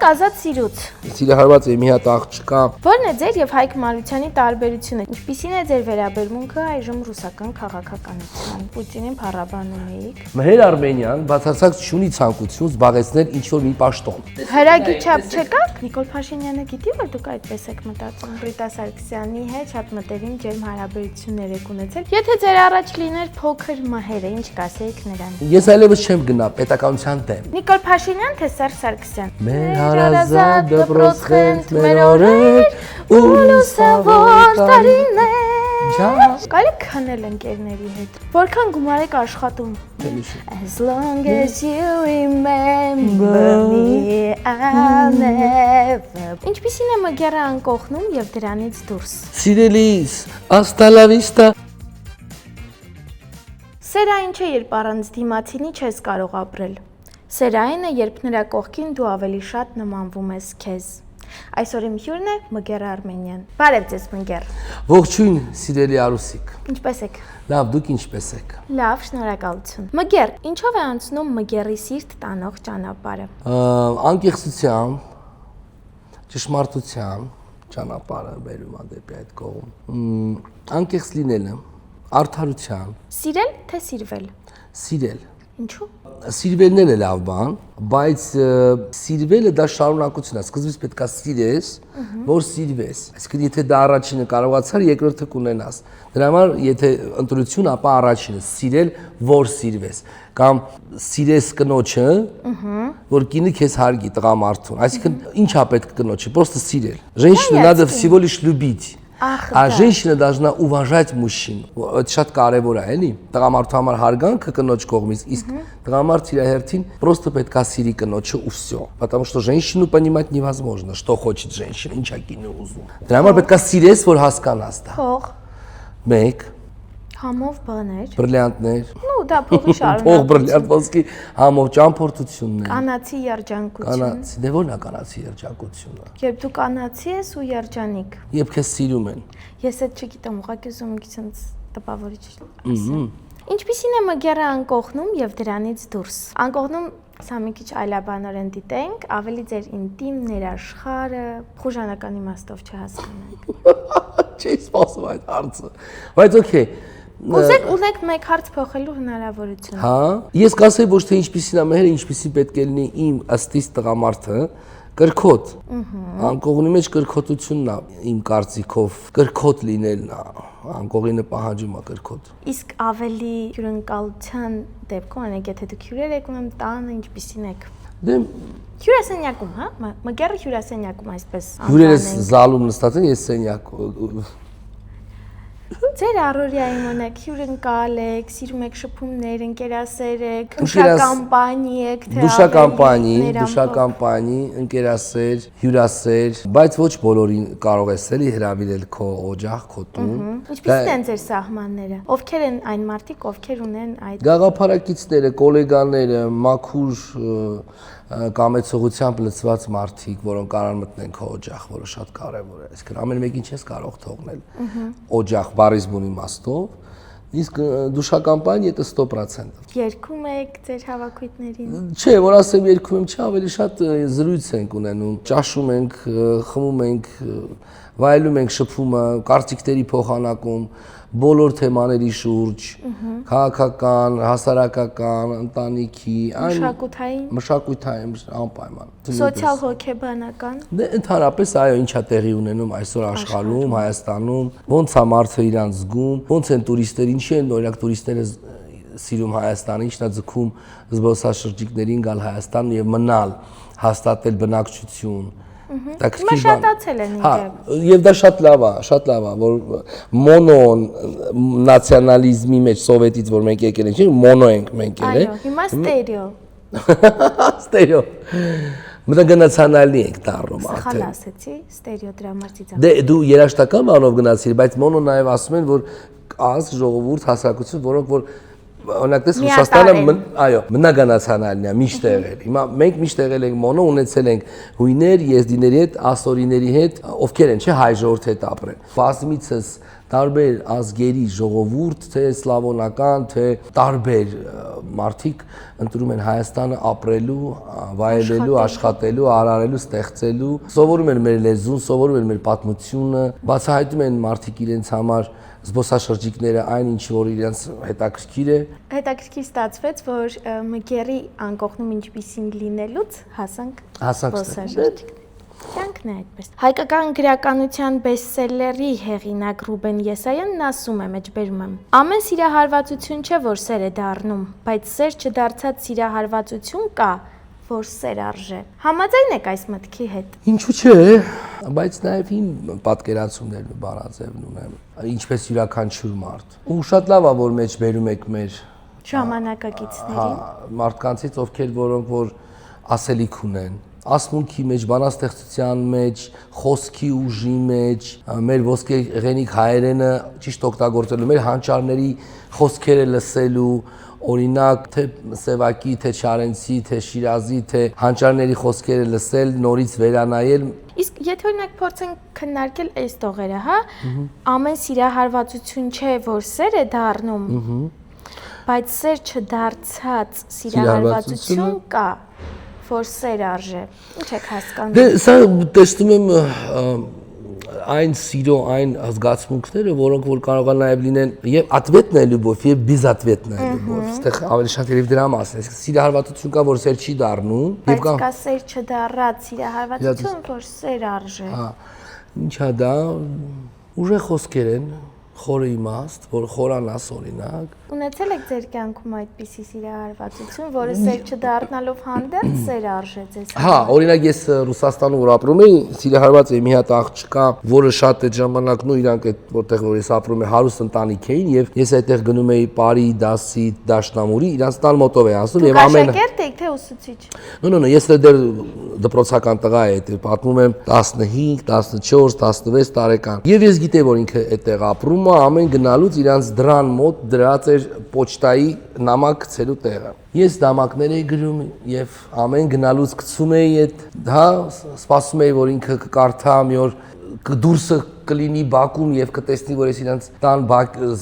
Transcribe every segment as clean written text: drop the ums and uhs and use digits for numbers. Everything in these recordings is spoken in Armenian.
Խոսենք ազատ սիրուց։ Սիրահարված է մի հատ աղջկա։ Ո՞րն է ձեր եւ Հայկ Մարությանի տարբերությունը։ Ինչպիսին է ձեր վերաբերմունքը այժմ ռուսական քաղաքականության։ Պուտինին փառաբանում էիք։ Մհեր Արմենիան բացարձակ չունի ցանկություն զբաղեցնել ինչ-որ մի պաշտոն։ Հրագիչապ չկաք։ Նիկոլ Փաշինյանը գիտի, որ դուք այդպես եք մտածում։ Բրիտա Սարգսյանի հետ շատ մտերիմ ջերմ հարաբերություններ եք ունեցել։ Եթե ձեր առաջ լիներ փոքր մհերը, ինչ կասեիք նրան։ Ես այլևս չեմ գնա պետականության դեմ։ Նիկոլ Փաշինյան թե Սերժ Սարգսյան։ Մեր հարազատ դպրոց խենթ մեր օրեր ու լուսավոր տարիներ։ Կարելի քնել ընկերների հետ։ Որքան գումար եք աշխատում։ As long as you remember me, I'll never. Ինչպիսին է մգերը անկողնում եւ դրանից դուրս։ Սիրելիս, hasta la vista։ Սերը ինչ է, երբ առանց դիմացինի չես կարող ապրել։ Սերային է, երբ նրա կողքին դու ավելի շատ նմանվում ես քեզ։ Այսօր իմ հյուրն է Մգեր Արմենյան։ Բարև ձեզ, Մգեր։ Ողջույն, սիրելի Արուսիկ։ Ինչպե՞ս եք։ Լավ, դուք ինչպե՞ս եք։ Լավ, շնորհակալություն։ Մգեր, ինչով է անցնում Մգերի սիրտ տանող ճանապարհը։ Անկեղծությամբ, ճշմարտության ճանապարհը բերում է դեպի այդ կողմ։ Անկեղծ լինելը, արդարության։ Սիրել թե սիրվել։ Սիրել։ Ինչու։ Սիրվելն էլ է լավ բան, բայց սիրվելը դա շարունակություն է։ Սկզբից պետք է սիրես, որ սիրվես։ Այսինքն եթե դա առաջինը կարողացար, երկրորդը կունենաս։ Դրա համար եթե ընտրություն, ապա առաջինը սիրել, որ սիրվես։ Կամ սիրես կնոջը, որ կինը քեզ հարգի, տղամարդուն։ Այսինքն ինչա պետք կնոջը, просто սիրել։ Женщина надо всего лишь любить. А женщина должна уважать мужчину. Это շատ կարևոր է, էլի։ Տղամարդու համար հարգանքը կնոջ կողմից, իսկ տղամարդ իր հերթին просто պետք է սիրի կնոջը ու всё. Потому что женщину понимать невозможно, что хочет женщина, ինչա կինը ուզում։ Դրա համար պետք է սիրես, որ հասկանաս դա։ Փող։ 1 Համով բաներ։ Բրիլյանտներ։ Ну, դա փողի շարունակ։ Փող բրիլյանտ ոսկի համով ճամփորդություններ։ Կանացի երջանկություն։ Կանացի, դե ո՞րն է կանացի երջանկությունը։ Երբ դու կանացի ես ու երջանիկ։ Երբ քեզ սիրում են։ Ես այդ չգիտեմ, ուղղակի ուզում եմ ցած տպավորիչ ասեմ։ Ինչպիսին է Մգերը անկողնում եւ դրանից դուրս։ Անկողնում սա մի քիչ այլաբանորեն դիտենք, ավելի ձեր ինտիմ ներաշխարը, խուժանական իմաստով չհասկանանք։ Չի սպասում այդ հարցը։ Բայց օքեյ։ Ունեք մեկ հարց փոխելու հնարավորություն։ Հա, ես կասեի ոչ թե ինչպիսին է մեղերը, ինչպիսին պետք է լինի իմ ըստիս տղամարդը, կրքոտ։ Անկողնի մեջ կրքոտությունն է իմ կարծիքով, կրքոտ լինելն է, անկողինը պահանջում է կրքոտ։ Իսկ ավելի հյուրընկալության դեպքում, անեք եթե դուք հյուրեր եք ունեմ տանը, ինչպիսին եք։ Դե հյուրասենյակում, հա, Մգերը հյուրասենյակում այսպես հյուրերս զալում նստած են, ես սենյակում։ Ձեր առօրյայի մոնեք, հյուրընկալ եք, սիրում եք շփումներ, ընկերասեր եք, դուշակամպանի եք, թե դուշակամպանի, ընկերասեր, հյուրասեր, բայց ոչ բոլորին կարող ես էլի հրավիրել քո օջախ, քո տուն։ Ինչպիսին են ձեր սահմանները։ Ովքեր են այն մարդիկ, ովքեր ունեն այդ գաղափարակիցները, գոլեգաները, մաքուր կամեցողությամբ լցված մարդիկ, որոնք կարող մտնեն քո օջախ, որը շատ կարևոր է։ Այսինքն ամեն մեկին չես կարող թողնել օջախ բարիս բուն իմաստով, իսկ դուշակամպանի դա 100%։ Երգում եք ձեր հավաքույթներին։ Չէ, որ ասեմ երգում եմ, չէ, ավելի շատ զրույց ենք ունենում, ճաշում ենք, խմում ենք, վայելում ենք շփումը, կարծիքների փոխանակում, բոլոր թեմաների շուրջ, քաղաքական, հասարակական, ընտանիքի, մշակութային անպայման։ Սոցիալ հոգեբանական։ Դե ընդհանրապես այո, ինչա տեղի ունենում այսօր աշխարհում, Հայաստանում, ոնց է մարդը իրան զգում, ոնց են տուրիստները, ինչի են օրինակ տուրիստները սիրում Հայաստանը, ինչն է ձգում զբոսաշրջիկներին գալ Հայաստան եւ մնալ, հաստատել բնակչություն։ Մշտացել են ինքը։ Եվ դա շատ լավ է, որ մոնո նացիոնալիզմի մեջ սովետից որ մենք եկել ենք, մոնո ենք մենք ել։ Այո, հիմա ստերեո։ Ստերեո։ Մտագնացանալի ենք դառնում արդեն։ Սխալ ասեցի, ստերեո դրամատիզացիա։ Դե դու երաշտական բանով գնացիր, բայց մոնո նաև ասում են, որ ազգ, ժողովուրդ, հասարակություն, որոնք որ օրինակ դες Ռուսաստանը, այո, մնագանացանալն է, միշտ եղել։ Հիմա մենք միշտ եղել ենք մոնո, ունեցել ենք հույներ, եզդիների հետ, ասորիների հետ, ովքեր են, չէ, հայ ժողովրդի հետ ապրել։ Բազմիցս տարբեր ազգերի ժողովուրդ, թե սլավոնական, թե տարբեր մարդիկ ընտրում են Հայաստանը ապրելու, վայելելու, աշխատելու, արարելու, ստեղծելու, սովորում են մեր լեզուն, սովորում են մեր պատմությունը, բացահայտում են մարդիկ իրենց համար զբոսաշրջիկները այն ինչ որ իրենց հետաքրքիր է։ Հետաքրքիր ստացվեց, որ մգերի անկողնում ինչպիսին լինելուց հասանք զբոսաշրջիկներ։ Կյանքն է այդպես։ Հայկական գրականության բեսթսելերի հեղինակ Ռուբեն Եսայանն ասում է, մեջբերում եմ. ամեն սիրահարվածություն չէ, որ սեր է դառնում, բայց սեր չդարձած սիրահարվածություն կա, որ սեր արժե։ Համաձայն եք այս մտքի հետ։ Ինչու՞ չէ, բայց նաև իմ պատկերացումներն ու բանաձևն ունեմ, ինչպես յուրաքանչյուր մարդ։ Ու շատ լավ է, որ մեջբերում եք մեր ժամանակակիցներին, մարդկանցից, ովքեր որոնք որ ասելիք ունեն, ասմունքի մեջ, բանաստեղծության մեջ, խոսքի ուժի մեջ, մեր ոսկեղենիկ հայերենը ճիշտ օգտագործելու, մեր հանճարների խոսքերը լսելու, օրինակ թե Սևակի, թե Չարենցի, թե Շիրազի, թե հանճարների խոսքերը լսել, նորից վերանայել։ Իսկ եթե օրինակ փորձենք քննարկել այս տողերը, հա, ամեն սիրահարվածություն չէ, որ սեր է դառնում, բայց սեր չդարձած սիրահարվածություն կա, որ սեր արժե։ Ինչ եք հասկանում։ Դե սա տեսնում եմ այն սիրո, այն զգացմունքները, որոնք որ կարող են նաև լինեն եւ ատվետն է լյուբով եւ բիզատվետն է լյուբով։ Այստեղ ավելի շատ երևի դրա մասն է։ Սիրահարվածություն կա, որ սեր չի դառնում, եւ կա սեր չդառած սիրահարվածություն, որ սեր արժե։ Հա։ Ինչա դա ուժեղ խոսքեր են, խորը իմաստ, որ խորանաս օրինակ։ Ունեցել եք ձեր կյանքում այդպիսի սիրահարվածություն, որը սեր չդառնալով հանդերձ սեր արժե ձեզ։ Հա, օրինակ ես Ռուսաստանում որ ապրում էի, սիրահարված էի մի հատ աղջկա, որը շատ այդ ժամանակն ու իրանք այդ որտեղ որ ես ապրում եմ հարուստ ընտանիք էին եւ ես այդտեղ գնում էի Պարի, Դասի, Դաշնամուրի, իրանց տան մոտով էի ասում եւ ամեն Աշակերտ եք թե ուսուցիչ։ No, ես դեռ դպրոցական տղա էի, պատմում եմ 15, 14, 16 տարեկան։ Եվ ես գիտեի, որ ինքը այդտեղ ապրում է, ամեն գնալուց իրանց դրան մոտ դրած էր պոչտայի նամակ գցելու տեղը։ Ես նամակներ էի գրում եւ ամեն գնալուց գցում էի այդ, հա, սպասում էի, որ ինքը կկարդա մի օր դուրսը կլինի Բաքում եւ կտեսնի, որ ես իրանց տան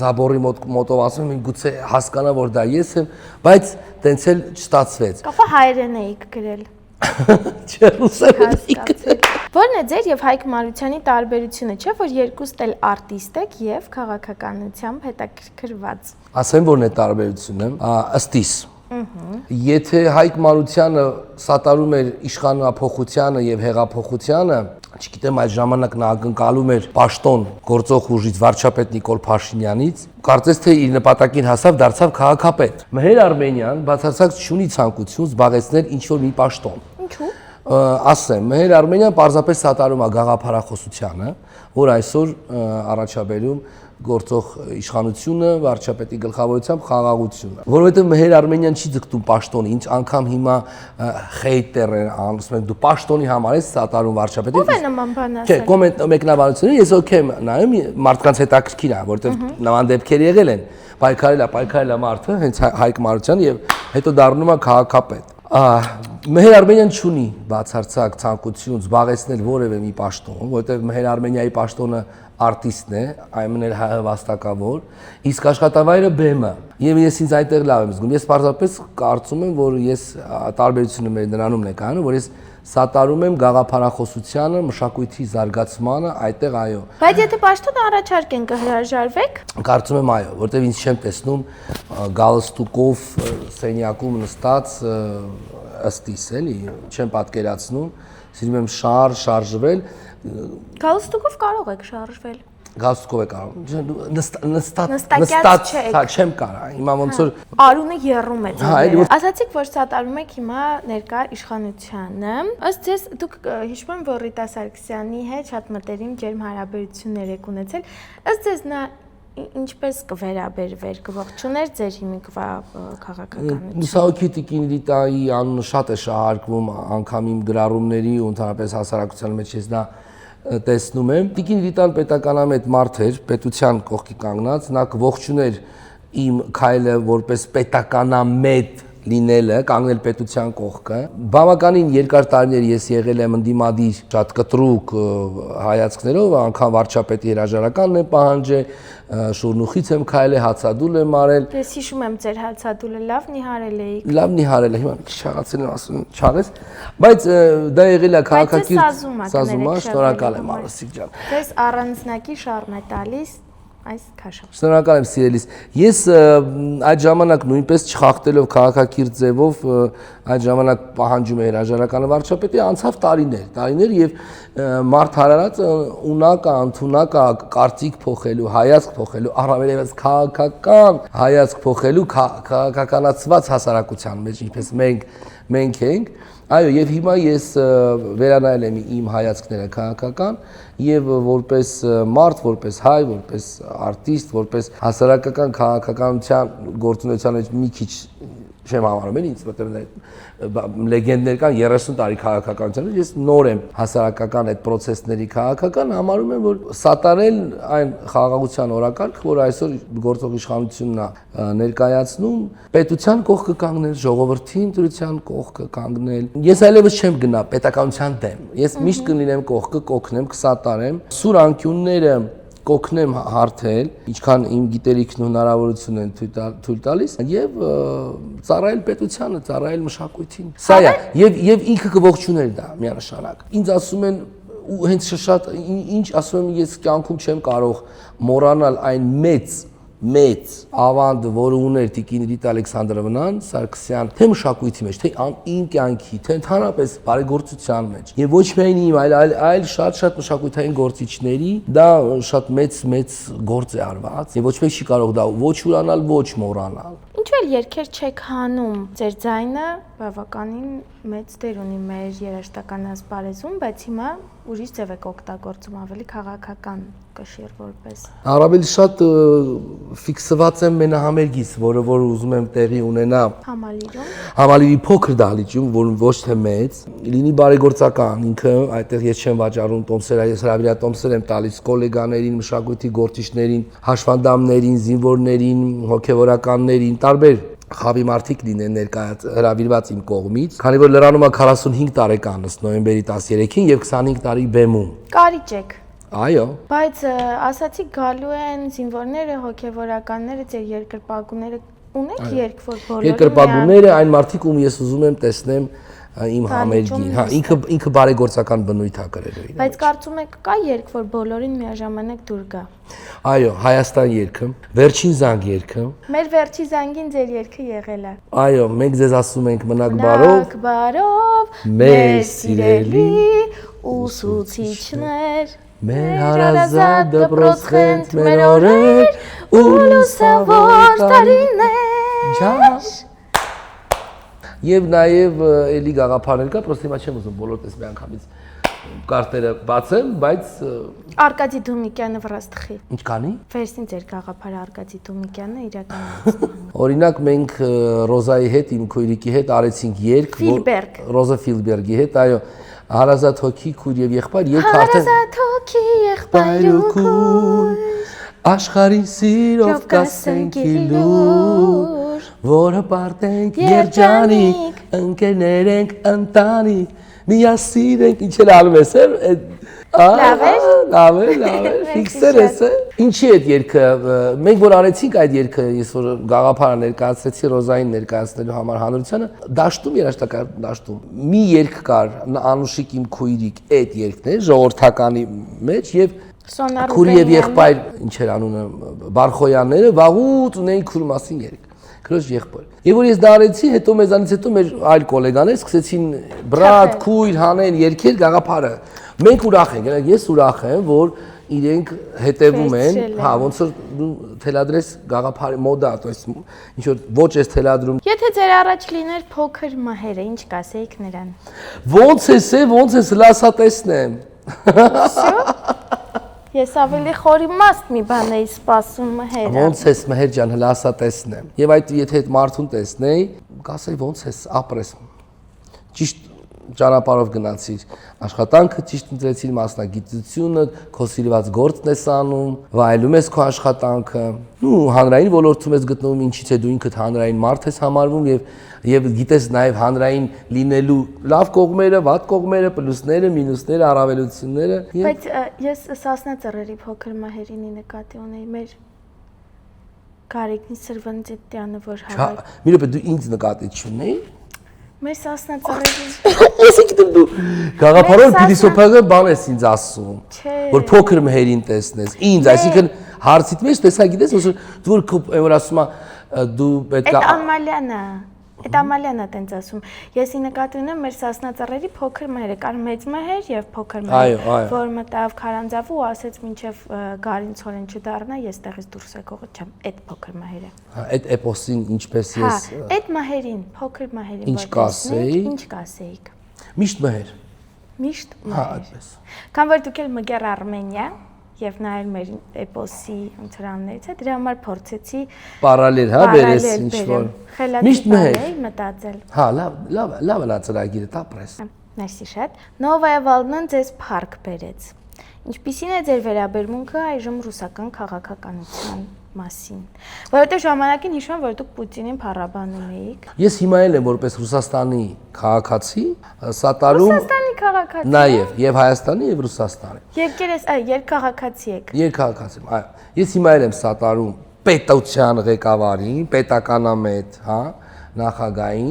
Զաբորի մոտով ասում եմ, գուցե հասկանա, որ դա ես եմ, բայց տենց էլ չստացվեց։ Կապա հայերեն էիք գրել։ Չէ, ռուսերեն։ Որն է ձեր եւ Հայկ Մարությանի տարբերությունը, չէ՞ որ երկուստ էլ արտիստ եք եւ քաղաքականությամբ հետաքրքրված։ Ասեմ, որն է տարբերությունը, ըստ իս։ Եթե Հայկ Մարությանը սատարում էր իշխանափոխությանը եւ հեղափոխությանը, չգիտեմ, այդ ժամանակ նա ակնկալում էր պաշտոն գործող ուժից վարչապետ Նիկոլ Փաշինյանից, կարծես թե իր նպատակին հասավ, դարձավ քաղաքապետ։ Մհեր Արմենյան բացարձակ չունի ցանկություն զբաղեցնել ինչ-որ մի պաշտոն։ Ինչու՞։ Ասեմ, Մհեր Արմենյան պարզապես սատարում է գաղափարախոսությանը, որ այսօր առաջաբերում գործող իշխանությունը, վարչապետի գլխավորությամբ խաղաղությունը, որովհետև Մհեր Արմենյան չի ձգտում պաշտոնի, ինչ անգամ հիմա խեյտեր են ասում են դու պաշտոնի համար ես սատարում վարչապետին։ Ո՞վ է նման բան ասել։ Չէ, կոմենտ մեկնաբանությունը ես օքեյ եմ նայում, մարդկանց հետաքրքիր է, որովհետև նման դեպքեր եղել են, պայքարել է մարդը, հենց Հայկ Մարությանը եւ հետո դառնում է քաղաքապետ։ Մհեր Արմենյան չունի բացարձակ ցանկություն զբաղեցնել որևէ մի պաշտոն, որովհետև Մհեր Արմենիայի պաշտոնը արտիստն է, այնուամենայնիվ էլ վաստակավոր, իսկ աշխատավայրը բեմը։ Եվ ես ինձ այնտեղ լավ եմ զգում։ Ես պարզապես կարծում եմ, որ ես տարբերությունը մեր նրանումն է կայանում, որ ես սատարում եմ գաղափարախոսությանը, մշակույթի զարգացմանը, այդտեղ այո։ Բայց եթե պաշտոնը առաջարկեն կհրաժարվեք։ Կարծում եմ այո, որտեղ ինձ չեմ տեսնում գալստուկով սենյակում նստած ըստ իս էլի, չեմ պատկերացնում, սիրում եմ շարժվել։ Գալստուկով կարող եք շարժվել։ Գալստուկով է կարող։ Նստած չեմ կարող։ Հիմա ոնց որ Արունը եռում է ձեր։ Ասացիք, որ սատարում եք հիմա ներկա իշխանությանը։ Ըստ ձեզ դուք հիշում եմ, որ Ռիտա Սարգսյանի հետ շատ մտերիմ ջերմ հարաբերություններ եք ունեցել։ Ըստ ձեզ նա ինչպես կվերաբերվեր, կողջուներ ձեր հիմիկվա քաղաքականությունը։ Մուսահոգի Տիկին Ռիտայի անունը շատ է շահարկվում անգամ իմ գրառումների ու ընդհանրապես հասարակության մեջ ես դա տեսնում եմ։ Տիկին Ռիտան պետականամետ մարդ էր, պետության կողքի կանգնած, նա կողջուներ իմ քայլը որպես պետականամետ լինելը, կանգնել պետության կողքը։ Բավականին երկար տարիներ ես եղել եմ ընդդիմադիր շատ կտրուկ հայացքներով, անգամ վարչապետի հրաժարականն եմ պահանջել, շուրնուխից եմ քայլել, հացադուլ եմ արել։ Ես հիշում եմ ձեր հացադուլը լավ նիհարել էիք։ Լավ նիհարել է, հիմա չաղացել եմ ասում, չաղես, բայց դա եղել է քաղաքակիրթ սազում, շնորհակալ եմ Արսիկ ջան։ Ձեզ առանձնակի շարմ է տալիս այս քաշը։ Շնորհակալ եմ սիրելիս։ Ես այդ ժամանակ նույնպես չխախտելով քաղաքակիրթ ձևով այդ ժամանակ պահանջում էի հրաժարականը վարչապետի, անցավ տարիներ եւ մարդ հարարած ունակ, ընդունակ կարծիք փոխելու, հայացք փոխելու, առավելևս քաղաքական հայացք փոխելու քաղաքականացված հասարակության մեջ, ինչպես մենք ենք, այո, եւ հիմա ես վերանայել եմ իմ հայացքները քաղաքական եւ որպես մարդ, որպես հայ, որպես արտիստ, որպես հասարակական քաղաքականության գործունեության մեջ մի քիչ չեմ համարում ինձ, որտեղ լեգենդներ կան 30 տարի քաղաքականության, ես նոր եմ հասարակական այդ process-ների քաղաքական, համարում եմ, որ սատարել այն խաղաղության օրակարգը, որ այսօր գործող իշխանությունն է ներկայացնում, պետության կողքը կանգնել, ժողովրդի ընտրության կողքը կանգնել։ Ես այլևս չեմ գնա պետականության դեմ։ Ես միշտ կլինեմ կողքը, կօգնեմ, կսատարեմ, սուր անկյունները կօգնեմ հարթել, ինչքան իմ գիտելիքն ու հնարավորությունն են թույլ տալիս եւ ծառայել պետությանը, ծառայել մշակույթին։ Սա է եւ ինքը կողջունել դա միանշանակ։ Ինձ ասում են ու հենց շատ ինչ ասում եմ ես կյանքում չեմ կարող մոռանալ այն մեծ ավանդը, որը ուներ Տիկին Ռիտա Ալեքսանդրովնան Սարգսյան, թե մշակույթի մեջ, թե իմ կյանքի, թե ընդհանրապես բարեգործության մեջ։ Եվ ոչ միայն իմ, այլ շատ մշակութային գործիչների դա շատ մեծ գործ է արված, եւ ոչ մեկ չի կարող դա ոչ ուրանալ, ոչ մոռանալ։ Ինչու էլ երգեր չեք հանում։ Ձեր ձայնը բավականին մեծ դեր ունի մեր երաժշտական ասպարեզում, բայց հիմա ուրիշ ձև եք օգտագործում, ավելի քաղաքական կշիռ որպես։ Առավել շատ ֆիքսված եմ մենահամերգից, որը որ ուզում եմ տեղի ունենա Համալիրում։ Համալիրի փոքր դահլիճում, որ ոչ թե մեծ, լինի բարեգործական, ինքը այդտեղ ես չեմ վաճառում տոմսեր, ես հրավիրյալ տոմսեր եմ տալիս գոլեգաներին, մշակույթի գործիչներին, հաշվանդամներին, զինվորներին, հոգևորականներին, տարբեր խավի մարդիկ լինեն ներկայաց հրավիրված իմ կողմից, քանի որ լրանում է 45 տարեկանս նոյեմբերի 13-ին եւ 25 տարի բեմում։ Կարիճ եք։ Այո։ Բայց ասացի գալու են զինվորները, հոգևորականները, ձեր երկրպագուները ունեք երկ, որ բոլորը երկրպագուները այն մարդիկ, ում ես ուզում եմ տեսնեմ իմ համերգին, հա, ինքը բարեգործական բնույթ է կրել իր։ Բայց կարծում եք կա երկ, որ բոլորին միաժամանակ դուր գա։ Այո, Հայաստան երգը, Վերջին զանգ երգը։ Մեր վերջի զանգին ձեր երգը եղել է։ Այո, մենք ձեզ ասում ենք մնաք բարով, մեր սիրելի ուսուցիչներ, մեր հարազատ դպրոց խենթ մեր օրեր ու լուսավոր տարիներ։ Եվ նաև էլի գաղափարներ կա, պրոստի հիմա չեմ ուզում բոլոր տես մի անգամից կարտերը բացեմ, բայց Արկադի Դումիկյանը վրաստխի։ ինչ կանի։ Վերցին ձեր գաղափարը Արկադի Դումիկյանը իրականացնում։ Օրինակ մենք Ռոզայի հետ, իմ քույրիկի հետ արեցինք երգ, Ռոզա Ֆիլբերգի հետ, այո, Հարազատ հոգի քույր եւ եղբայր երգը արդեն Հարազատ հոգի եղբայր ու քույր Աշխարհին սիրով կասենք իլուր, որը պարտենք երջանիկ, ընկերներ ենք ընտանիք, միասին ենք, ինչ էլ անում ես, լավ է, ֆիքսեր ես, ինչի այդ երգը, մենք որ արեցինք այդ երգը, ես որ գաղափարը ներկայացրեցի Ռոզային ներկայացնելու համար հանրությանը, դաշտում երաժշտական դաշտում մի երգ կար, Անուշիկ իմ քույրիկ, այդ երգն է ժողովրդականի մեջ եւ Քուրի եւ եղբայր ինչ էր անունը Բարխոյանները վաղուց ունեին քուր մասին երգ քրոջ եղբայր եւ որ ես դա արեցի հետո մեզանից հետո մեր այլ գոլեգաներ սկսեցին բրատ քույր հանեն երգեր գաղափարը մենք ուրախ ենք ես ուրախ եմ որ իրենք հետևում են հա ոնց որ թելադրես գաղափարի մոդա то есть ինչ որ ոչ էս թելադրում եթե ձեր առաջ լիներ փոքր մհերը ինչ կասեիք նրան ոնց է լասա տեսնեմ Ես ավելի խորիմաստ մի բան էի սպասում մհերը։ Ոնց ես մհեր ջան, հլա ասա տեսնեմ։ Եվ այդ եթե այդ մարդուն տեսնեի, կասեի ոնց ես ապրես։ Ճիշտ ճանապարհով գնացիր, աշխատանքը ճիշտ ընտրեցիր, մասնագիտությունը, քո սիրված գործն ես անում, վայելում ես քո աշխատանքը, ու հանրային ոլորտում ես գտնվում, ինչից է դու ինքդ հանրային մարդ ես համարվում եւ գիտես նաեւ հանրային լինելու լավ կողմերը, վատ կողմերը, պլյուսները, մինուսները, առավելությունները։ Բայց ես Սասնա ծռերի փոքր մահերինի նկատի ունեի մեր Կարիքնի Սրվանջետյանը, որ հավաք։ Մի րոպե դու ինձ նկատի չունեի։ Մեր Սասնա ծռերի։ Ես գիտեմ դու գաղափարով փիլիսոփայական բան ես ինձ ասում, որ փոքր մհերին տեսնես։ Ինձ, այսինքն հարցիդ մեջ տեսա գիտես, որ որ ասում դու պետք է Այդ Ամալյանա Այդ Ամալյանա տենց ասում։ Եսի նկատի ունեմ մեր Սասնա ծռերի փոքր մհերը, կար մեծ մհեր եւ փոքր մհեր, որ մտավ Քարանձավ ու ասեց մինչեւ Գարին ցորեն չդառնա, ես տեղից դուրս եկողը չեմ, այդ փոքր մհերը։ Այդ էպոսին ինչպես ես Այդ մհերին, փոքր մհերին Ինչ կասեի։ Ինչ կասեիք։ Միշտ մհեր։ Միշտ Հա, մհեր։ այդպես։ Կամ որ դուք էլ մգեր Արմենիա եւ նայել մեր էպոսի ընթրաններից է, դրա համար փորձեցի Պարալել, հա, բերես ինչ որ։ Միշտ մհեր մտածել։ Հա, լավ նա ծրագիրը տապրես։ Մերսի շատ։ Նովայա Վալնան ձեզ փառք բերեց։ Ինչպիսին է ձեր վերաբերմունքը այժմ ռուսական քաղաքականության մասին։ Որովհետեւ ժամանակին հիշում եմ, որ դուք Պուտինին փառաբանում էիք։ Ես հիմա էլ եմ որպես Ռուսաստանի քաղաքացի, սատարում Ռուսաստանի քաղաքացի։ Նաև եւ Հայաստանի եւ Ռուսաստանի։ Երկքաղաքացի եք։ Երկքաղաքացի, այո։ Ես հիմա էլ եմ սատարում պետության ղեկավարին, պետականամետ, հա, նախագահին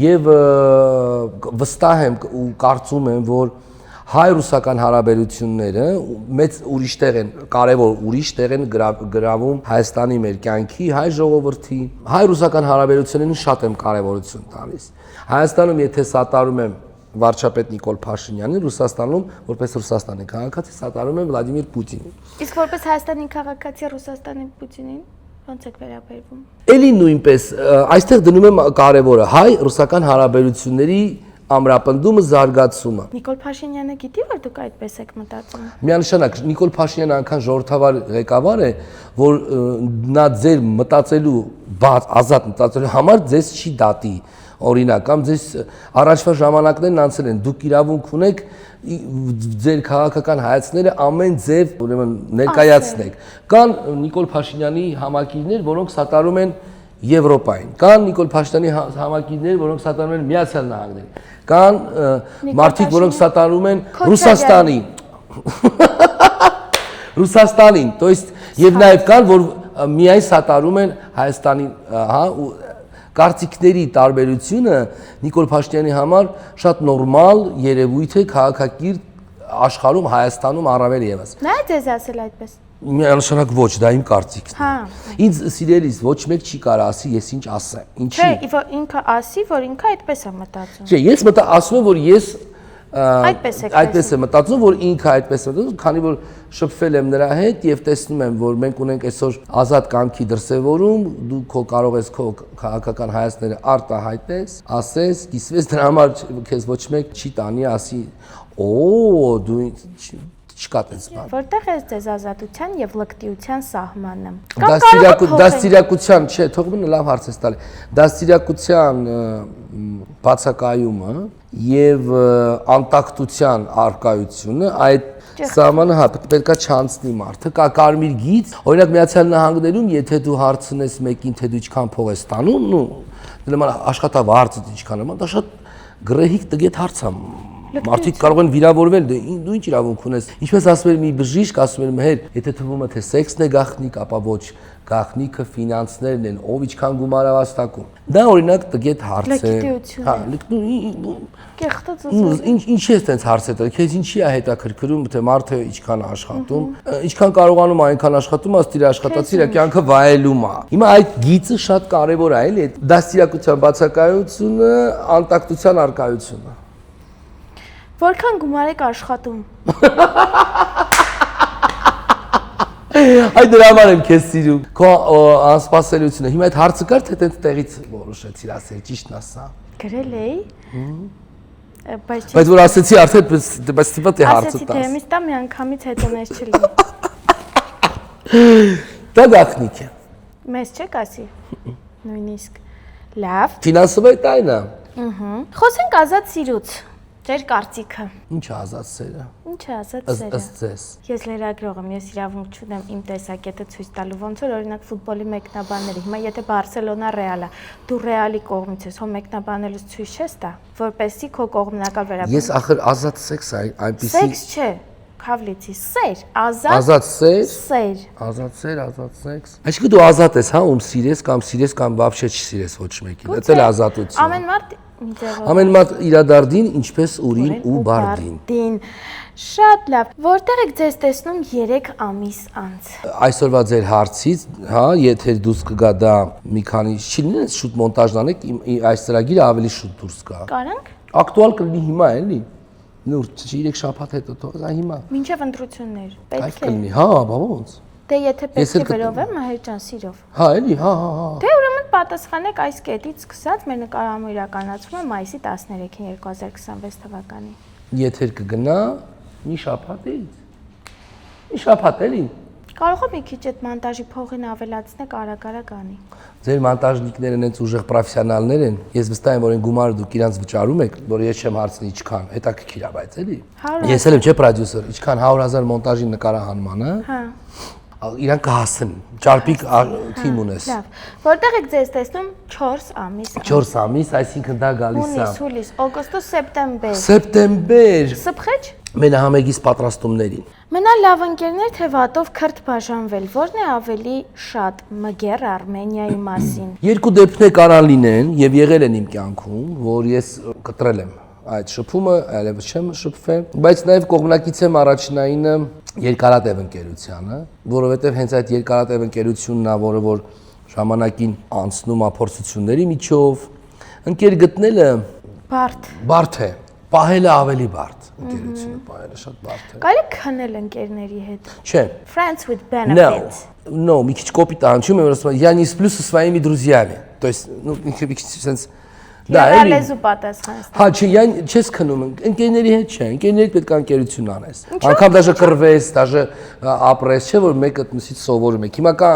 եւ վստահ եմ ու կարծում եմ, որ հայ-ռուսական հարաբերությունները մեծ ուրիշ տեղ են, կարևոր ուրիշ տեղ են գրավում Հայաստանի մեր կյանքի, հայ ժողովրդի, հայ-ռուսական հարաբերություններին շատ եմ կարևորություն տալիս։ Հայաստանում եթե սատարում եմ վարչապետ Նիկոլ Փաշինյանին, Ռուսաստանում որպես Ռուսաստանի քաղաքացի սատարում եմ Վլադիմիր Պուտինին։ Իսկ որպես Հայաստանի քաղաքացի Ռուսաստանի Պուտինին ո՞նց եք վերաբերվում։ Էլի նույնպես այստեղ դնում եմ կարևորը հայ-ռուսական հարաբերությունների ամրապնդումը, զարգացումը։ Նիկոլ Փաշինյանը գիտի, որ դուք այդպես եք մտածում։ Միանշանակ Նիկոլ Փաշինյանը այնքան ժողովրդավար ղեկավար է, որ նա ձեր մտածելու ազատ մտածելու համար ձեզ չի դատի։ Օրինակ, կամ ձեզ առաջվա ժամանակներն անցել են, դուք իրավունք ունեք ձեր քաղաքական հայացքները ամեն ձև ուրեմն ներկայացնեք։ Կան Նիկոլ Փաշինյանի համակիրներ, որոնք սատարում են Եվրոպային, կան Նիկոլ Փաշինյանի համակիրներ, որոնք սատարում են Միացյալ Նահանգներին, կան մարդիկ, որոնք սատարում են Ռուսաստանին, то есть եւ նաեւ կան, որ միայն սատարում են Հայաստանին, հա, կարծիքների տարբերությունը Նիկոլ Փաշինյանի համար շատ նորմալ երևույթ է քաղաքակիրթ աշխարհում, Հայաստանում առավել եւս։ Նա է ձեզ ասել այդպես։ Միանշանակ ոչ, դա իմ կարծիքն է։ Հա։ Ինձ սիրելիս ոչ մեկ չի կարող ասի, ես ինչ ասեմ։ Ինչի։ Չէ, որ ինքը ասի, որ ինքը այդպես է մտածում։ Չէ, ես ասում եմ, որ ես այդպես եմ մտածում, որ ինքը այդպես է մտածում, քանի որ շփվել եմ նրա հետ եւ տեսնում եմ, որ մենք ունենք այսօր ազատ կամքի դրսեւորում, դու կարող ես քո քաղաքական հայացքները արտահայտես, ասես, կիսվես, դրա համար քեզ ոչ մեկ չի տանի, ասի, դու չկա տես բան։ Որտեղ է ձեզ ազատության եւ լկտիության սահմանը։ Դաստիարակության, չէ, թող մնա լավ հարց ես տալի։ Դաստիարակության բացակայումը եւ անկախության արկայությունը այդ սահմանը հա պետքա չանցնի մարդը, կա կարմիր գիծ, օրինակ Միացյալ Նահանգներում, եթե դու հարցնես մեկին, թե դու ինչքան փող ես ստանում, նման աշխատավարձը ինչքան է, դա շատ գրեհիկ տգետ հարց է։ Մարդիկ կարող են վիրավորվել, դու ինչ իրավունք ունես։ Ինչպես ասում էր մի բժիշկ, ասում էր մհեր, եթե թվում է թե սեքսն է գաղտնիք, ապա ոչ, գաղտնիքը ֆինանսներն են, ով ինչքան գումար ավաստակում։ Դա օրինակ տգետ հարց է։ Հա, ինչ է այդպես հարց է տալիս, քեզ ինչի է հետաքրքրում, թե մարդը ինչքան է աշխատում, ինչքան կարողանում է այնքան աշխատում, աստ իր աշխատած իր կյանքը վայելում է։ Հիմա այդ գիծը շատ կարևոր է, էլի, դաստիարակության բացակայությունը, անկախության արկայությունը։ Որքան գումար եք աշխատում։ Այդ դրա համար եմ քեզ սիրում։ Քո անսպասելիությունը։ Հիմա այդ հարցը կար, թե տենց տեղից որոշեցիր ասել, ճիշտն ասա։ Գրել էի։ Բայց որ ասեցի արդեն բայց տիպա թե հարցը տաս։ Ասեցի թե միշտ մի անգամից հետո մեզ չլինի։ Դա գաղտնիք է։ Մեզ չեք ասի։ Նույնիսկ։ Լավ։ Ֆինանսովый տայնա։ Խոսենք ազատ սիրուց։ Ձեր կարծիքը։ Ինչ է ազատ սերը։ Ինչ է ասած սերը։ Ըստ ձեզ։ Ես լրագրող եմ, ես իրավունք չունեմ իմ տեսակետը ցույց տալու, ոնց որ օրինակ ֆուտբոլի մեկնաբանները։ Հիմա եթե Բարսելոնա Ռեալը, դու Ռեալի կողմից ես, հո մեկնաբանելուց ցույց չես տա, որպեսզի քո կողմնակալ վերաբերվի։ Ես ախր ազատ սեքս այնպեսի Սեքս չէ, Քավլիցի սեր, ազատ ազատ սեր, սեր։ ազատ սեր, ազատ սեքս։ Այսինքն դու ազատ ես, հա, ում սիրես կամ вообще չսիրես ոչ մեկին։ Դա էլ ազատություն։ Ամեն մարդ մի ձևով։ Ամեն մարդ իրադարձին ինչպես ուրին ու բարդին։ Շատ լավ։ Որտեղ եք ձեզ տեսնում 3 ամիս անց։ Այսօրվա ձեր հարցից, հա, եթե դուրս կգա դա մի քանի, չլինի շուտ մոնտաժն անեք, այս ծրագիրը ավելի շուտ դուրս գա։ Կարանք։ Ակտուալ կլինի հիմա էլի։ Նոր 3 շաբաթ հետո թող դա հիմա։ Մինչև ընտրություններ։ Այդ Պետք է։ կլինի, հա, բա ոնց։ Դե եթե պետք է վերովեմ, Մահեր ջան, սիրով։ Հա, էլի, հա։ Դե ուրեմն պատասխանեք այս կետից սկսած մեր նկարահանումը իրականացվում է մայիսի 13-ին 2026 թվականի։ Եթեր կգնա մի շաբաթից։ Մի շաբաթ էլի։ Կարող է մի քիչ այդ մոնտաժի փողին ավելացնեք արագ-արագ անի։ Ձեր մոնտաժնիկները այնց ուժեղ պրոֆեսիոնալներ են։ Ես վստահ եմ, որ այն գումարը դուք իրանց վճարում եք, որ ես չեմ հարցնի ինչքան, հետաքրքիր է, բայց էլի։ Ես էլ եմ չէ պրոդյուսեր, ինչքան 100,000 մոնտաժի նկարահանմանը։ Հա։ Իրան կհասեն, ճարպիկ թիմ ունես։ Լավ։ Որտեղ եք ձեզ տեսնում 4 ամիս անց։ 4 ամիս, այսինքն դա գալիս է։ Հունիս, օգոստոս, սեպտեմբեր։ Սեպտեմբեր։ Սփխեչ։ Մենահամեգիս պատրաստումներին։ Մնալ լավ ընկերներ, թե վատով քրտ բաժանվել, որն է ավելի շատ մգեր Արմենիայի մասին։ Երկու դեպքներ կարան լինեն եւ եղել են իմ կյանքում, որ ես կտրել եմ այդ շփումը, այլևս չեմ շփվել, բայց նաեւ կողմնակից եմ առաջնայինը երկարատև ընկերությանը, որովհետեւ հենց այդ երկարատև ընկերությունն է, որը որ ժամանակին անցնում է փորձությունների միջով, ընկեր գտնելը բարդ է, պահելը ավելի բարդ, ընկերությունը պահելը շատ բարդ է։ Կարելի քնել ընկերների հետ։ Չէ։ Friends with benefits։ No, մի քիչ կոպիտ անջում եմ, ասում я не сплю со своими друзьями. То есть, ну, մի քիչ sense դա լեզու պատասխանես։ Հա, չէ, я չես քնում, ընկերների հետ չէ, ընկերների պետք է ընկերություն անես։ Անկամ դաժե կռվես, դաժե ապրես, չէ՞ որ մեկը մյուսից սովորում եք։ Հիմա կա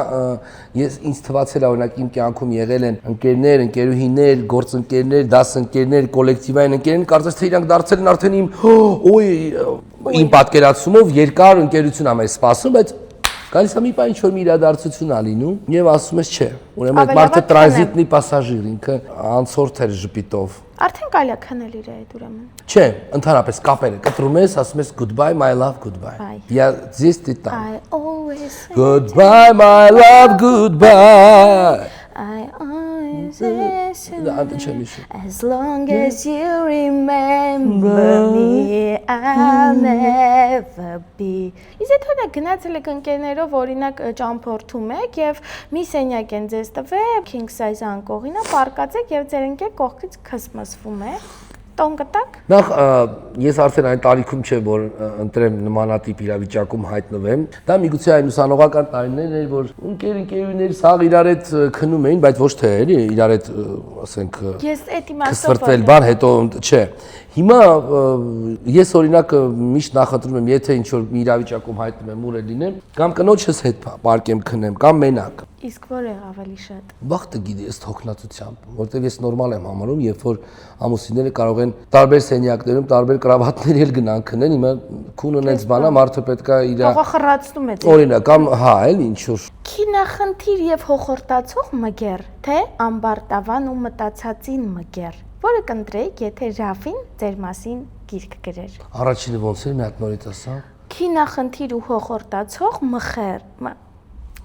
ես ինձ թվացել է օրինակ իմ կյանքում եղել են ընկերներ, ընկերուհիներ, գործընկերներ, դասընկերներ, կոլեկտիվային ընկերներ, կարծես թե իրանք դարձել են արդեն իմ պատկերացումով երկար ընկերություն ա մեզ սպասում, բայց գալիս է մի բան ինչ-որ մի իրադարձություն ա լինում եւ ասում ես չէ, ուրեմն այդ մարդը տրանզիտնի пассажир, ինքը անցորդ էր ժպիտով։ Արդեն կարելի է քնել իր հետ ուրեմն։ Չէ, ընդհանրապես կապերը կտրում ես, ասում ես goodbye my love, goodbye։ Я здесь ты там։ I always say Goodbye my love, goodbye։ I always say Դա as long as you remember me I'll never be։ Իսկ եթե գնացել եք ընկերներով օրինակ ճամփորդում եք եւ մի սենյակ են ձեզ տվել king size անկողինա պարկած եք եւ ձեր ընկեր կողքից քսմսվում է տոն կտակ։ Նախ ես արդեն այն տարիքում չէ որ ընտրեմ նմանատիպ իրավիճակում հայտնվեմ։ Դա միգուցե այն ուսանողական տարիներն էր, որ ընկերուհիներ սաղ իրար հետ քնում էին, բայց ոչ թե էլի իրար հետ, ասենք, ես այդ իմաստով քսվրտվել բան, հետո չէ։ Հիմա ես օրինակ միշտ նախընտրում եմ, եթե ինչ-որ մի իրավիճակում հայտնվեմ, ուր լինեմ, կամ կնոջս հետ պարկեմ քնեմ, կամ մենակ։ Իսկ ո՞ր է ավելի շատ։ Բախտը գիտի ըստ հոգնածությամբ, որտեղ ես նորմալ եմ համարում, երբ որ ամուսինները կարող են տարբեր սենյակներում, տարբեր կրավատների էլ գնան քնեն, հիմա քունն այնց բանա, մարդը պետքա իր հողախռացնում է։ Օրինակ, կամ հա, էլ ինչ որ Քինախնդիր եւ հոխորտացող մգեր, թե ամբարտավան ու մտածածին մգեր։ Որը կընտրեիք, եթե Ռաֆին ձեր մասին գիրք գրեր։ Առաջինը ոնց էր, մի հատ նորից ասա։ Քինախնդիր ու հոխորտացող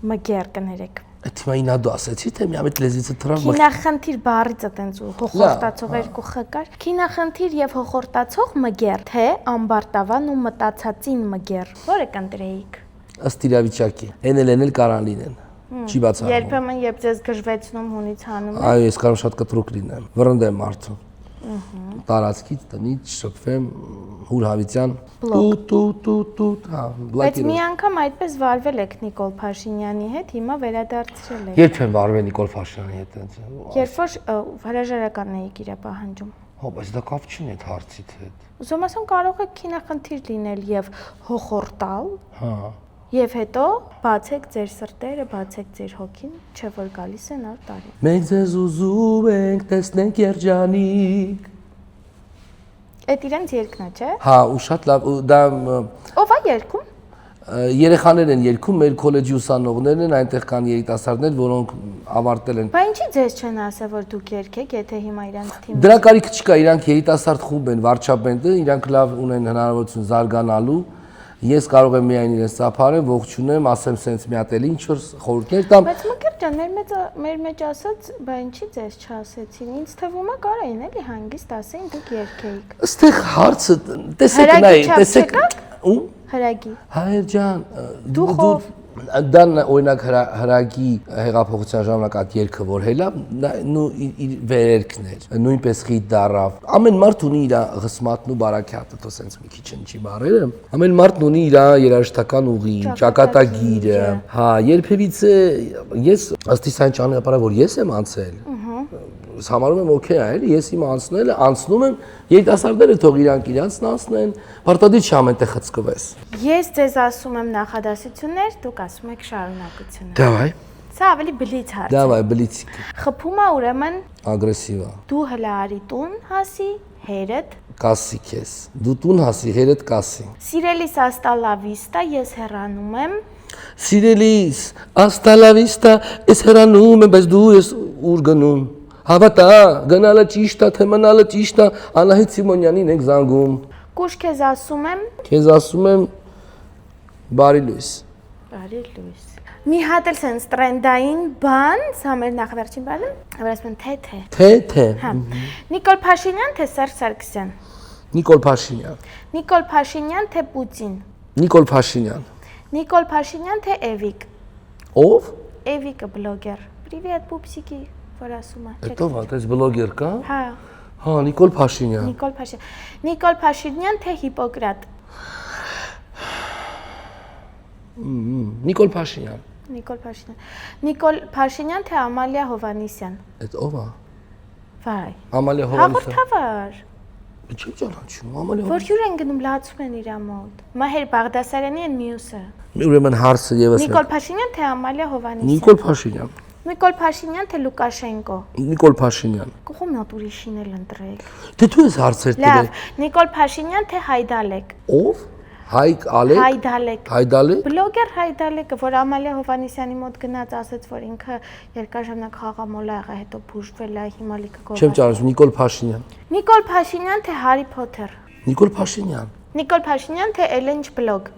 մգեր կներեք։ Այդ հիմա ինադու ասեցի, թե մի ամետ լեզիցը թրավ։ Քինախնդիր բառից այտենց ու հոխորտացող երկու խ կար։ Քինախնդիր եւ հոխորտացող մգեր, թե ամբարտավան ու մտածածին մգեր։ Որը կընտրեիք։ Ըստ իրավիճակի։ Էնել կարան լինեն։ Չի բացառվում։ Երբեմն երբ ձեզ գժվեցնում հունից հանում Այո, ես կարող շատ կտրուկ լինեմ։ Վրընդեմ մարդու։ Տարածքից տնից շփվեմ Հուրհավիցյան տուտ, հա, Բայց մի անգամ այդպես վարվել եք Նիկոլ Փաշինյանի հետ, հիմա վերադարձրել եք։ Երբ եմ վարվել Նիկոլ Փաշինյանի հետ այնց։ Երբ որ հրաժարական էիք իր պահանջում։ Հա, բայց դա կապ չունի այդ հարցիդ հետ։ Ուզում ասեմ կարող է քինախնդիր լինել եւ հոխորտալ։ Հա։ Եվ հետո բացեք ձեր սրտերը, բացեք ձեր հոգին, չէ որ գալիս է նոր տարի։ Մենք ձեզ ուզում ենք տեսնենք երջանիկ։ Այդ իրենց երկն է, չէ։ Հա, ու շատ լավ, դա Ով է երգում։ երեխաներ են երգում, մեր քոլեջի ուսանողներն են, այնտեղ կան երիտասարդներ, որոնք ավարտել են։ Բա ինչի ձեզ չեն ասա, որ դուք երգեք, եթե հիմա իրանց թիմը։ Դրա կարիքը չկա, իրանք երիտասարդ խումբ են, վարչապետը, իրանք լավ ունեն հնարավորություն զարգանալու։ Ես կարող եմ միայն իրենց ծափարեմ, ողջունեմ, ասեմ սենց մի հատ էլ ինչ որ խորհուրդներ տամ։ Բայց Մկրտ ջան, մեր մեջ ասած, բա ինչի ձեզ չասեցին։ Ինձ թվում է կարային էլի հանգիստ ասեին դուք երգեիք։ Այստեղ հարցը տեսեք նայ, տեսեք ու Հրագի։ Հայր ջան, Դուխով։ դա օրինակ հրագի հեղափոխության ժամանակ այդ երգը որ հելա, իր վերերքն էր, նույնպես խիտ դարավ։ Ամեն մարդ ունի իր ղսմատն ու բարակյատը, թո սենց մի քիչ ընչի բառերը։ Ամեն մարդն ունի իր երաժշտական ուղին, ճակատագիրը։ Հա, երբևիցե ես ըստ իս այն ճանապարհը որ ես եմ անցել, համարում եմ օքեյ է, էլի ես իմ անցնում եմ, երիտասարդները թող իրանք իրանցն անցնեն, պարտադիր չի ամենտեղ խցկվես։ Ես ձեզ ասում եմ նախադասություններ, դուք ասում եք շարունակություններ։ Դավայ։ Սա ավելի բլից հարց է։ Դավայ, բլիցիկ։ Խփում է ուրեմն Ագրեսիվա։ դու հլա արի տուն հասի, հերդ։ Կասի քեզ։ Դու տուն հասի, հերդ կասի։ Սիրելիս աստալավիստա, ես հեռանում եմ։ Սիրելիս, աստալավիստա, ես հեռանում եմ, բայց դու ես ուր գնում։ Հավատա, գնալը ճիշտ է, թե մնալը ճիշտ է, Անահիտ Սիմոնյանին եք զանգում։ Կուշ քեզ ասում եմ։ Քեզ ասում եմ բարի լույս։ Բարի լույս։ Մի հատ էլ sense տրենդային բան, սա մեր նախավերջին բանը, որ ասում են թե։ Թե։ Հա։ Նիկոլ Փաշինյան թե Սերժ Սարգսյան։ Նիկոլ Փաշինյան։ Նիկոլ Փաշինյան թե Պուտին։ Նիկոլ Փաշինյան։ Նիկոլ Փաշինյան թե Էվիկ։ Ով։ Էվիկը բլոգեր։ Պրիվետ պուպսիկի, որ ասում է։ Էտո վատես բլոգեր կա։ Հա։ Հա, Նիկոլ Փաշինյան։ Նիկոլ Փաշինյան։ Նիկոլ Փաշինյան թե Հիպոկրատ։ Նիկոլ Փաշինյան։ Նիկոլ Փաշինյան։ Նիկոլ Փաշինյան թե Ամալիա Հովանիսյան։ Այդ ով է։ Վայ։ Ամալիա Հովանիսյան։ Հաղորդավար։ Չեմ ճանաչում, Ամալիա։ Որ հյուր են գնում լացում են իր մոտ։ Մահեր Բաղդասարյանի են մյուսը։ Ուրեմն հարցը եւս մեկ։ Նիկոլ Փաշինյան թե Ամալիա Հովանիսյան։ Նիկոլ Փաշինյան։ Նիկոլ Փաշինյան թե Լուկաշենկո։ Նիկոլ Փաշինյան։ Կողմ նոտ ուրիշին էլ ընտրեք։ Դե դու ես հարցեր Լավ, տվել։ Նիկոլ Փաշինյան թե Հայդալեկ։ Ով։ Հայկ Ալեք։ Հայդալեկ։ Հայդալեք։ Բլոգեր Հայդալեկը, որ Ամալիա Հովանիսյանի մոտ գնաց, ասաց, որ ինքը երկար ժամանակ խաղամոլ ա եղել, հետո բուժվել է, հիմա լիքը գոհ։ Չեմ ճանաչում Նիկոլ Փաշինյան։ Նիկոլ Փաշինյան թե Հարի Փոթեր։ Նիկոլ Փաշինյան։ Նիկոլ Փաշինյան թե Էլենջ բլոգ։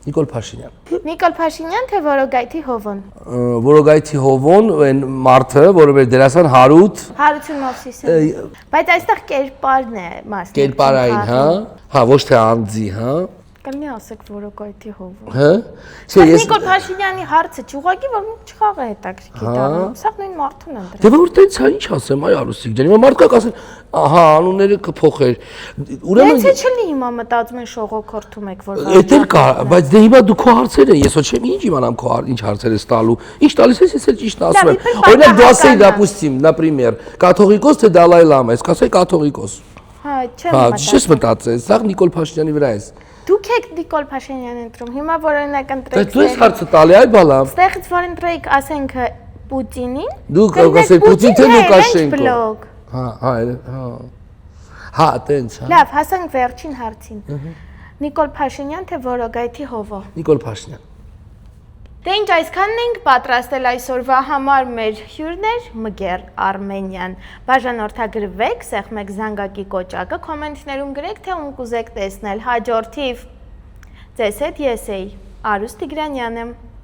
Նիկոլ Փաշինյան։ Նիկոլ Փաշինյան թե Որոգայթի Հովոն։ Որոգայթի Հովոն, այն մարդը, որը մեր դերասան Հարութ։ Հարություն Մովսիսյան։ Բայց այստեղ կերպարն է մասն։ Կերպարային, հա։ Հա, ոչ թե անձի, հա։ Կլինի ասեք Որոգայթի Հովոն։ Հա։ Չէ, ես Նիկոլ Փաշինյանի հարցը չուղակի որ չխաղը հետաքրքիր դառնում։ Սա նույն մարդուն են դրել։ Դե որ տենց է, ինչ ասեմ, այ Արուսիկ ջան, հիմա մարդկա կասեն, ահա, անունները կփոխեր։ Դենց է չլի հիմա մտածում են շողոքորթում եք որ։ Էդ էլ կա, բայց դե հիմա դու քո հարցերը, ես ոչ չեմ ինչ իմանամ քո ինչ հարցեր ես տալու։ Ինչ տալիս ես էլ ճիշտ ասում եմ։ Օրինակ դու ասեի, допустим, например, կաթողիկոս թե Դալայ Լամա, ես կասեի կաթողիկոս։ Հա, չեմ Հա, մտածում։ չես մտածել, սա Նիկոլ Փաշինյանի վրա է։ Դուք եք Նիկոլ Փաշինյանն ընտրում։ Հիմա որ օրինակ Դե ընտրեք։ դու ես հարցը տալի, այ բալա։ Ստեղից որ ընտրեք, ասենք Պուտինին։ Դու կասեի Պուտին թե Լուկաշենկո։ Բլոգ։ Հա, հա, տենց, հա։ Լավ, հասանք վերջին հարցին։ Նիկոլ Փաշինյան թե Որոգայթի Հովո։ Նիկոլ Փաշինյան։ Դե ինչ այսքանն ենք պատրաստել այսօրվա համար մեր հյուրներ Մգեր Արմենյան։ Բաժանորդագրվեք, սեղմեք զանգակի կոճակը, կոմենտներում գրեք, թե ում կուզեք տեսնել։ Հաջորդիվ ձեզ հետ ես էի, Արուս Տիգրանյան եմ։